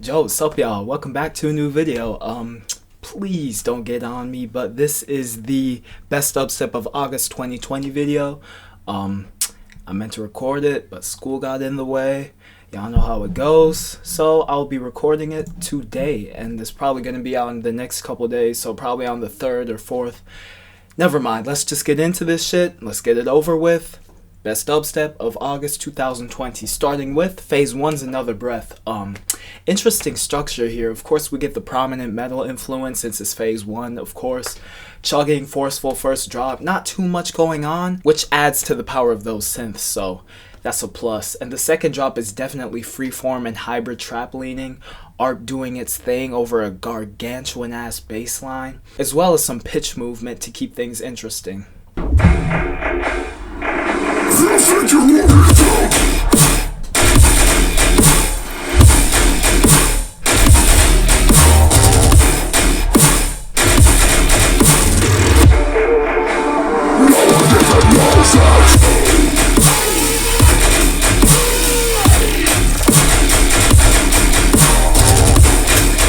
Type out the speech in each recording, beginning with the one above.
Joe, what's up y'all? Welcome back to a new video. Please don't get on me, but this is the best dubstep of August 2020 video. I meant to record it, but school got in the way. Y'all know how it goes. So I'll be recording it today, and it's probably gonna be out in the next couple days, so probably on the 3rd or 4th. Never mind, let's just get into this shit. Let's get it over with. Best dubstep of August 2020, starting with PhaseOne's Another Breath. Interesting structure here. Of course, we get the prominent metal influence since it's PhaseOne, of course. Chugging, forceful first drop, not too much going on, which adds to the power of those synths, so that's a plus. And the second drop is definitely freeform and hybrid trap leaning, ARP doing its thing over a gargantuan ass bass line, as well as some pitch movement to keep things interesting.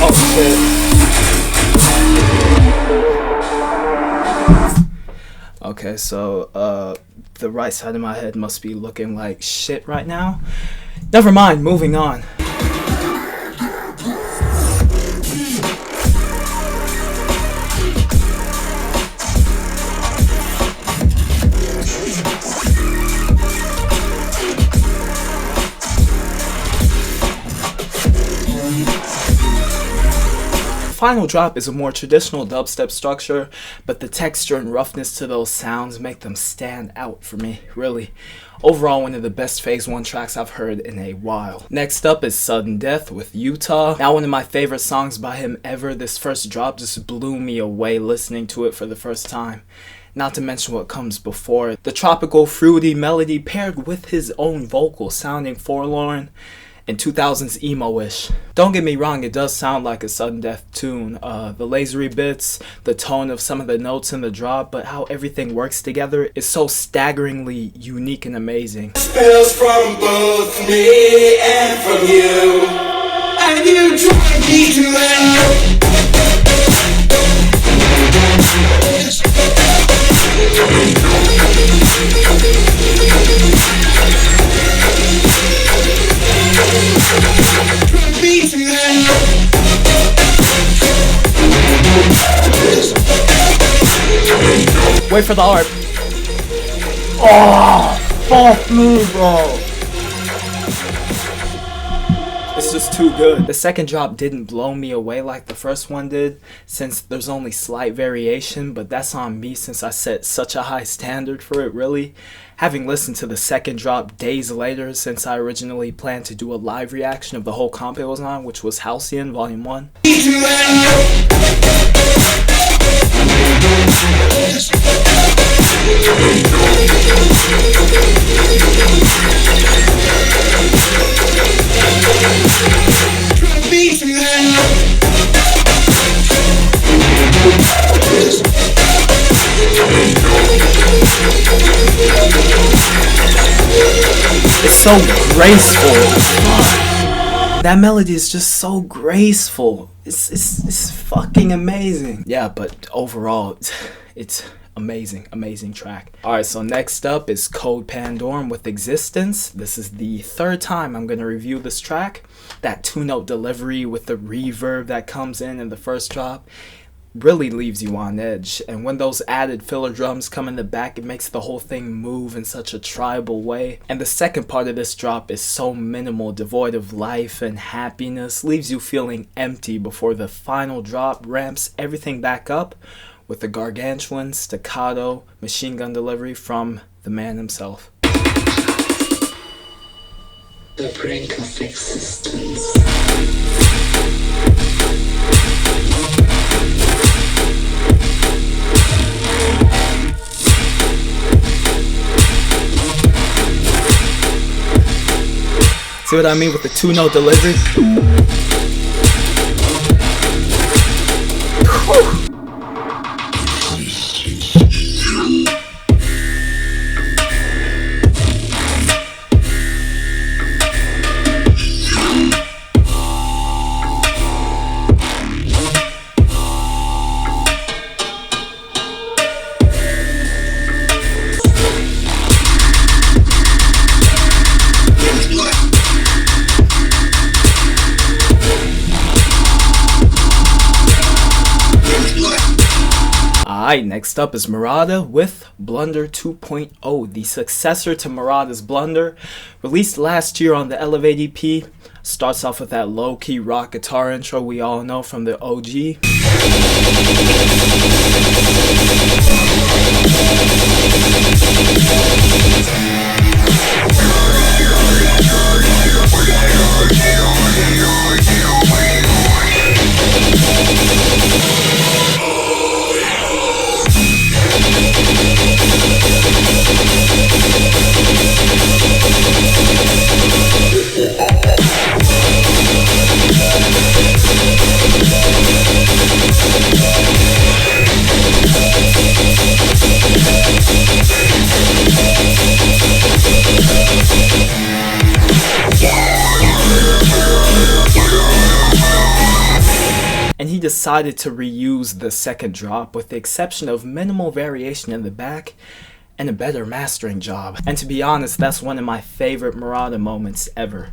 Oh shit. Okay, so the right side of my head must be looking like shit right now. Never mind, moving on. Final drop is a more traditional dubstep structure, but the texture and roughness to those sounds make them stand out for me, really. Overall, one of the best PhaseOne tracks I've heard in a while. Next up is Sudden Death with Utah. Now one of my favorite songs by him ever. This first drop just blew me away listening to it for the first time. Not to mention what comes before it. The tropical, fruity melody paired with his own vocal sounding forlorn and 2000s emo-ish. Don't get me wrong, it does sound like a Sudden Death tune. The lasery bits, the tone of some of the notes in the drop, but how everything works together is so staggeringly unique and amazing. Spills from both me and from you, and you drive me to hell. Wait for the ARP. Oh, fuck me, bro. It's just too good. The second drop didn't blow me away like the first one did, since there's only slight variation, but that's on me since I set such a high standard for it, really. Having listened to the second drop days later, since I originally planned to do a live reaction of the whole comp it was on, which was Halcyon Volume 1. It's so graceful. That melody is just so graceful. It's fucking amazing. Yeah, but overall, it's amazing track. Alright, so next up is Code Pandorum with Existence. This is the third time I'm gonna review this track. That 2-note delivery with the reverb that comes in the first drop really leaves you on edge, and when those added filler drums come in the back, it makes the whole thing move in such a tribal way. And the second part of this drop is so minimal, devoid of life and happiness, leaves you feeling empty before the final drop ramps everything back up with a gargantuan staccato machine gun delivery from the man himself. The brink of existence. See what I mean with the 2-note delivery? Alright, next up is Marauda with Blunder 2.0, the successor to Marauda's Blunder. Released last year on the Elevate EP. Starts off with that low-key rock guitar intro we all know from the OG. And he decided to reuse the second drop with the exception of minimal variation in the back and a better mastering job. And to be honest, that's one of my favorite Marauda moments ever.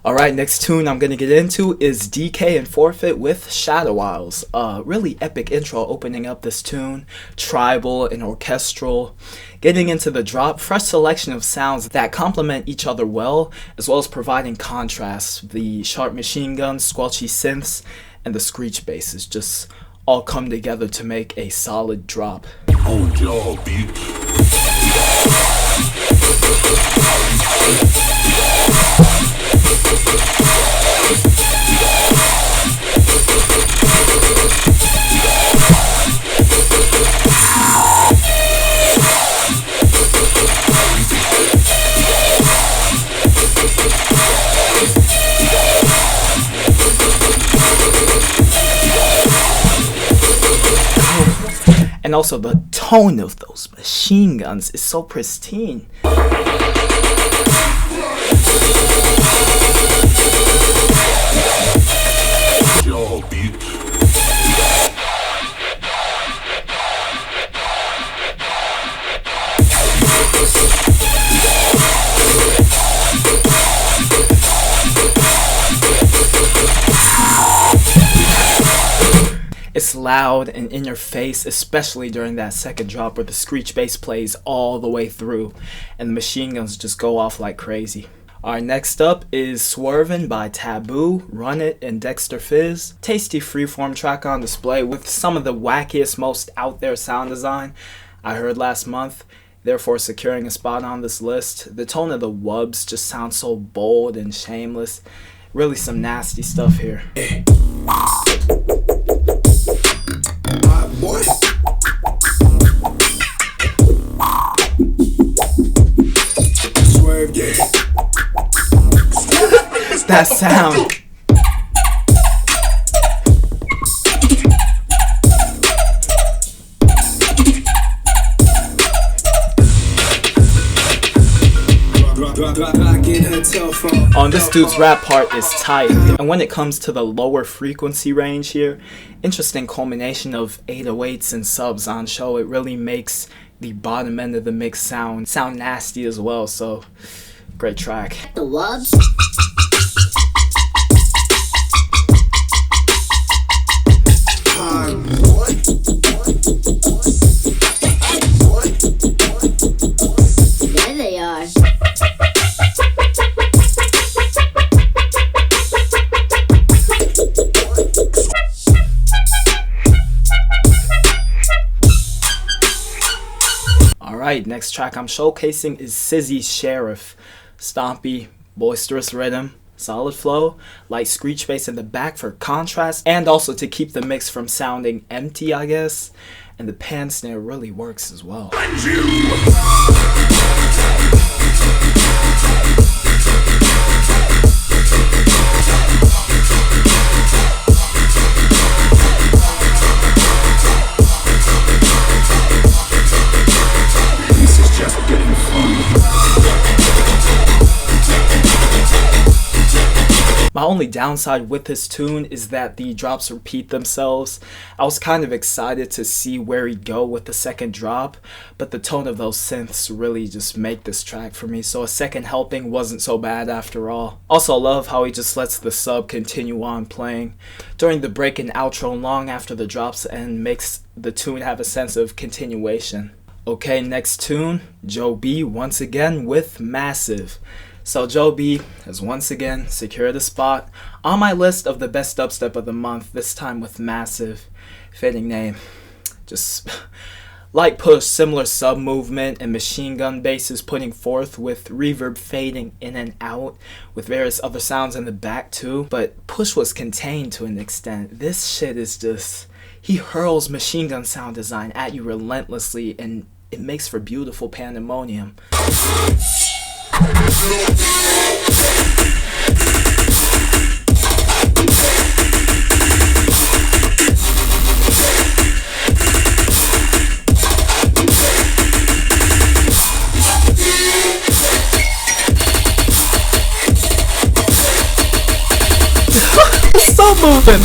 Alright, next tune I'm gonna get into is Dkkay and Forfeit with Shadow Isles. Really epic intro opening up this tune, tribal and orchestral. Getting into the drop, fresh selection of sounds that complement each other well as providing contrast. The sharp machine guns, squelchy synths, and the screech basses just all come together to make a solid drop. Hold your beat. And also the tone of those machine guns is so pristine. Your beat. It's loud and in your face, especially during that second drop where the screech bass plays all the way through and the machine guns just go off like crazy. Alright, next up is Swervin by Tvboo, Runnit, and Dexter Fizz. Tasty freeform track on display with some of the wackiest, most out there sound design I heard last month, therefore securing a spot on this list. The tone of the wubs just sounds so bold and shameless. Really some nasty stuff here. Boy. Swervden. That sound. On this dude's rap part is tight, and when it comes to the lower frequency range here, interesting culmination of 808s and subs on show. It really makes the bottom end of the mix sound nasty as well, so great track. The wubs. There they are. Alright, next track I'm showcasing is Syzy's Sheriff. Stompy, boisterous rhythm, solid flow, light screech bass in the back for contrast, and also to keep the mix from sounding empty, I guess. And the pan snare really works as well. My only downside with this tune is that the drops repeat themselves. I was kind of excited to see where he'd go with the second drop, but the tone of those synths really just make this track for me, so a second helping wasn't so bad after all. Also love how he just lets the sub continue on playing during the break and outro long after the drops and makes the tune have a sense of continuation. Okay, next tune, JoeB once again with Massive. So JoeB has once again secured a spot on my list of the best dubstep of the month, this time with Massive. Fitting name. Just light push, similar sub movement and machine gun basses putting forth with reverb fading in and out with various other sounds in the back too. But push was contained to an extent. This shit is just, he hurls machine gun sound design at you relentlessly and it makes for beautiful pandemonium. Sub movement!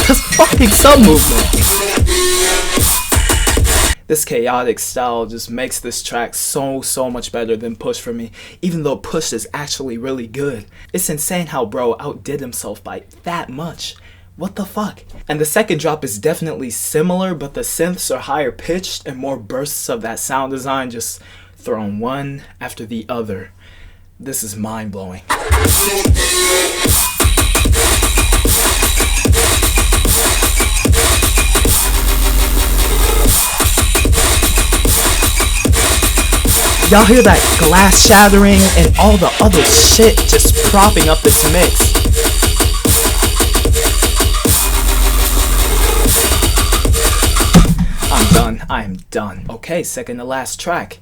Just fucking sub movement! This chaotic style just makes this track so much better than Push for me, even though Push is actually really good. It's insane how bro outdid himself by that much. What the fuck? And the second drop is definitely similar, but the synths are higher pitched and more bursts of that sound design just thrown one after the other. This is mind blowing. Y'all hear that glass shattering and all the other shit just propping up this mix. I'm done. I am done. Okay, second to last track.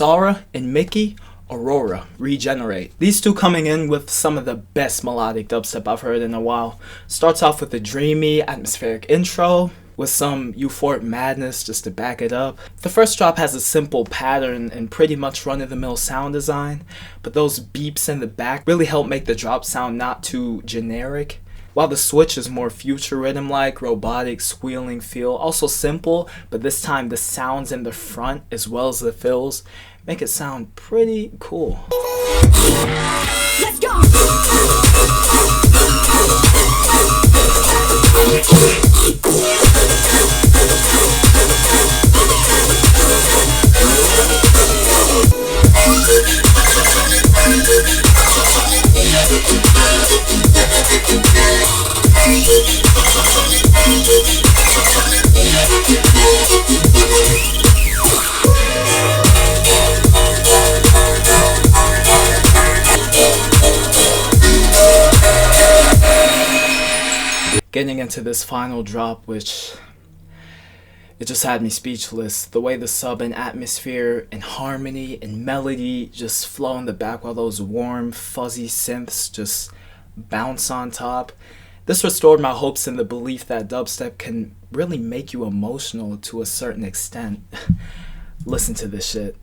Aura and Myki, Aurora, Regenerate. These two coming in with some of the best melodic dubstep I've heard in a while. Starts off with a dreamy, atmospheric intro with some euphoric madness just to back it up. The first drop has a simple pattern and pretty much run-of-the-mill sound design, but those beeps in the back really help make the drop sound not too generic. While the switch is more future rhythm-like, robotic, squealing feel, also simple, but this time the sounds in the front as well as the fills make it sound pretty cool. Let's go! Getting into this final drop, which it just had me speechless. The way the sub and atmosphere and harmony and melody just flow in the back while those warm, fuzzy synths just bounce on top. This restored my hopes in the belief that dubstep can really make you emotional to a certain extent. Listen to this shit.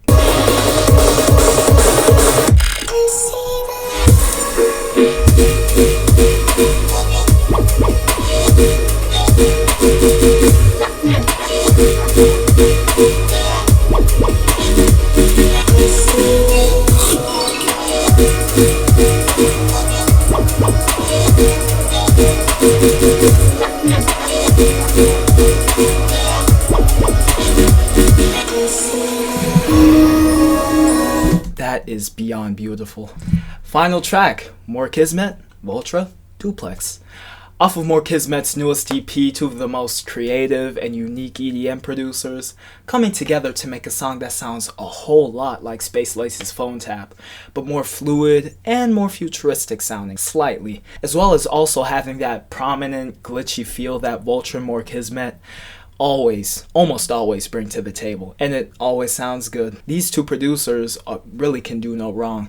That is beyond beautiful. Final track, more Kismet, Voltra, Duplex. Off of more Kismet's newest EP, two of the most creative and unique EDM producers coming together to make a song that sounds a whole lot like Space Lace's Phone Tap, but more fluid and more futuristic sounding slightly, as well as also having that prominent glitchy feel that Voltra and more Kismet almost always bring to the table, and it always sounds good. These two producers really can do no wrong.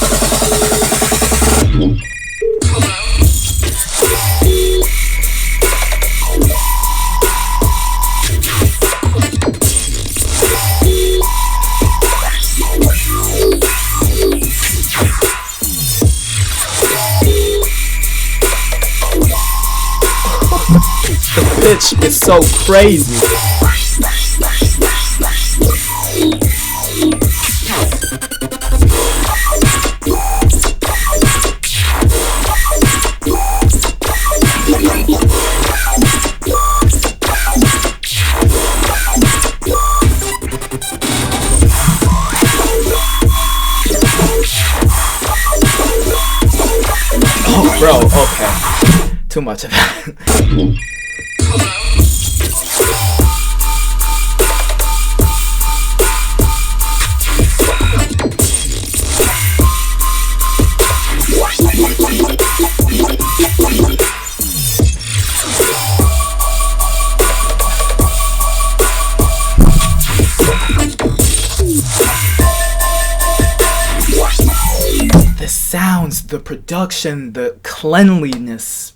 pitch is so crazy. Oh, bro, okay. Too much of that. The sounds, the production, the cleanliness.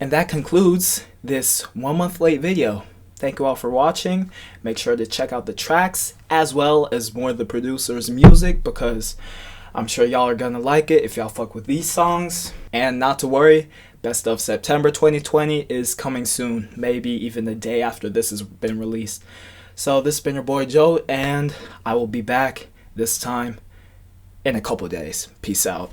And that concludes this 1 month late video. Thank you all for watching. Make sure to check out the tracks as well as more of the producer's music, because I'm sure y'all are gonna like it if y'all fuck with these songs. And not to worry, Best of September 2020 is coming soon, maybe even the day after this has been released. So this has been your boy Joe, and I will be back this time in a couple days. Peace out.